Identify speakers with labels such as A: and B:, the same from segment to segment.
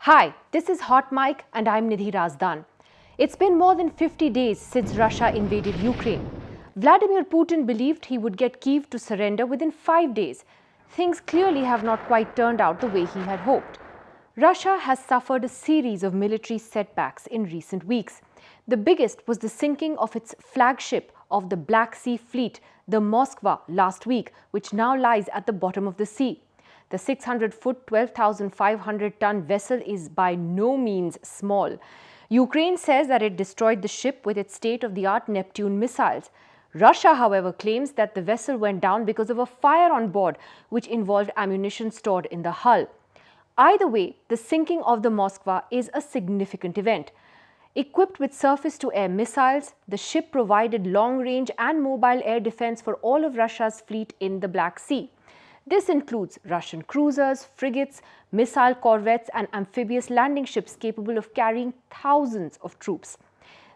A: Hi, this is Hot Mic and I'm Nidhi Razdan. It's been more than 50 days since Russia invaded Ukraine. Vladimir Putin believed he would get Kyiv to surrender within 5 days. Things clearly have not quite turned out the way he had hoped. Russia has suffered a series of military setbacks in recent weeks. The biggest was the sinking of its flagship of the Black Sea Fleet, the Moskva, last week, which now lies at the bottom of the sea. The 600-foot, 12,500-ton vessel is by no means small. Ukraine says that it destroyed the ship with its state-of-the-art Neptune missiles. Russia, however, claims that the vessel went down because of a fire on board, which involved ammunition stored in the hull. Either way, the sinking of the Moskva is a significant event. Equipped with surface-to-air missiles, the ship provided long-range and mobile air defense for all of Russia's fleet in the Black Sea. This includes Russian cruisers, frigates, missile corvettes and amphibious landing ships capable of carrying thousands of troops.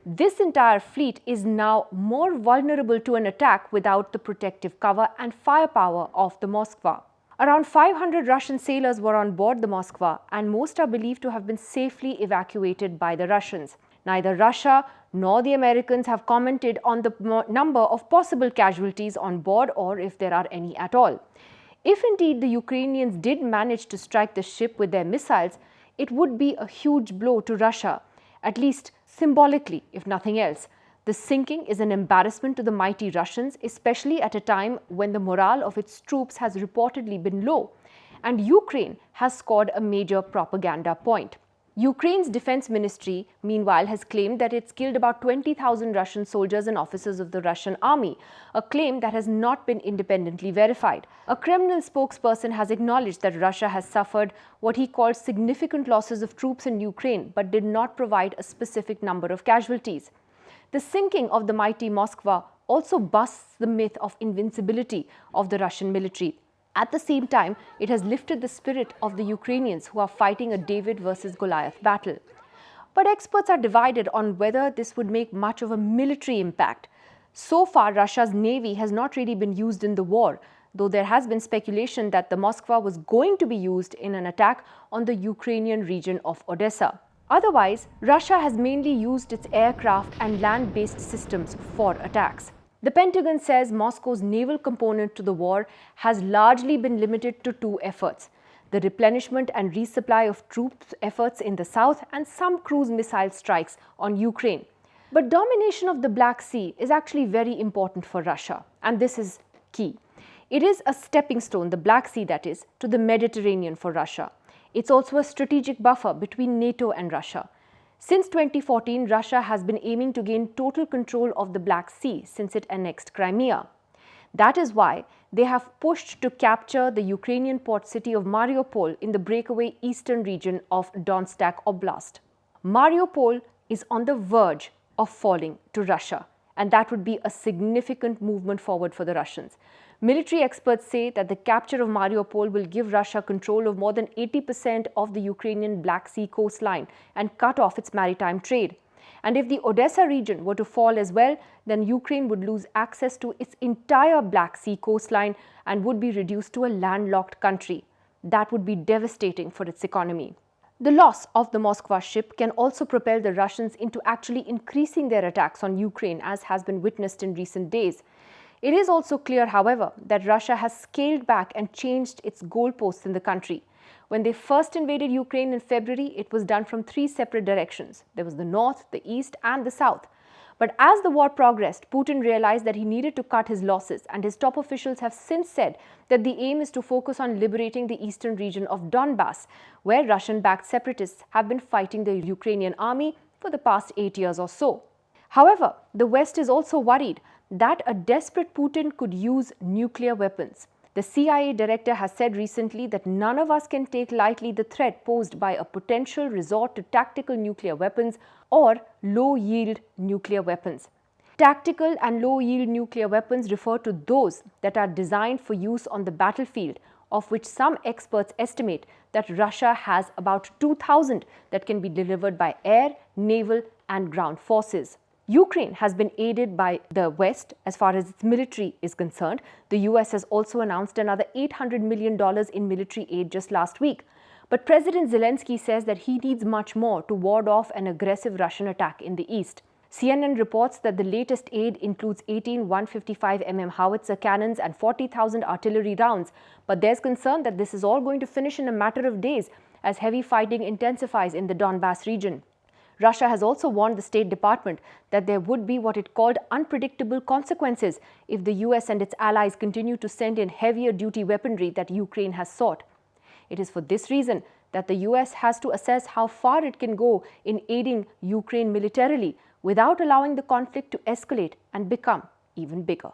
A: This entire fleet is now more vulnerable to an attack without the protective cover and firepower of the Moskva. Around 500 Russian sailors were on board the Moskva, and most are believed to have been safely evacuated by the Russians. Neither Russia nor the Americans have commented on the number of possible casualties on board or if there are any at all. If indeed the Ukrainians did manage to strike the ship with their missiles, it would be a huge blow to Russia, at least symbolically, if nothing else. The sinking is an embarrassment to the mighty Russians, especially at a time when the morale of its troops has reportedly been low, and Ukraine has scored a major propaganda point. Ukraine's defense ministry, meanwhile, has claimed that it's killed about 20,000 Russian soldiers and officers of the Russian army, a claim that has not been independently verified. A Kremlin spokesperson has acknowledged that Russia has suffered what he called significant losses of troops in Ukraine, but did not provide a specific number of casualties. The sinking of the mighty Moskva also busts the myth of invincibility of the Russian military. At the same time, it has lifted the spirit of the Ukrainians who are fighting a David versus Goliath battle. But experts are divided on whether this would make much of a military impact. So far, Russia's navy has not really been used in the war, though there has been speculation that the Moskva was going to be used in an attack on the Ukrainian region of Odessa. Otherwise, Russia has mainly used its aircraft and land-based systems for attacks. The Pentagon says Moscow's naval component to the war has largely been limited to two efforts: the replenishment and resupply of troops efforts in the south and some cruise missile strikes on Ukraine. But domination of the Black Sea is actually very important for Russia, and this is key. It is a stepping stone, the Black Sea that is, to the Mediterranean for Russia. It's also a strategic buffer between NATO and Russia. Since 2014, Russia has been aiming to gain total control of the Black Sea since it annexed Crimea. That is why they have pushed to capture the Ukrainian port city of Mariupol in the breakaway eastern region of Donetsk Oblast. Mariupol is on the verge of falling to Russia, and that would be a significant movement forward for the Russians. Military experts say that the capture of Mariupol will give Russia control of more than 80% of the Ukrainian Black Sea coastline and cut off its maritime trade. And if the Odessa region were to fall as well, then Ukraine would lose access to its entire Black Sea coastline and would be reduced to a landlocked country. That would be devastating for its economy. The loss of the Moskva ship can also propel the Russians into actually increasing their attacks on Ukraine, as has been witnessed in recent days. It is also clear, however, that Russia has scaled back and changed its goalposts in the country. When they first invaded Ukraine in February, it was done from three separate directions. There was the north, the east, and the south. But as the war progressed, Putin realized that he needed to cut his losses, and his top officials have since said that the aim is to focus on liberating the eastern region of Donbass, where Russian-backed separatists have been fighting the Ukrainian army for the past 8 years or so. However, the West is also worried that a desperate Putin could use nuclear weapons. The CIA director has said recently that none of us can take lightly the threat posed by a potential resort to tactical nuclear weapons or low-yield nuclear weapons. Tactical and low-yield nuclear weapons refer to those that are designed for use on the battlefield, of which some experts estimate that Russia has about 2,000 that can be delivered by air, naval, and ground forces. Ukraine has been aided by the West as far as its military is concerned. The US has also announced another $800 million in military aid just last week. But President Zelensky says that he needs much more to ward off an aggressive Russian attack in the east. CNN reports that the latest aid includes 18 155mm howitzer cannons and 40,000 artillery rounds, but there's concern that this is all going to finish in a matter of days as heavy fighting intensifies in the Donbass region. Russia has also warned the State Department that there would be what it called unpredictable consequences if the US and its allies continue to send in heavier duty weaponry that Ukraine has sought. It is for this reason that the US has to assess how far it can go in aiding Ukraine militarily without allowing the conflict to escalate and become even bigger.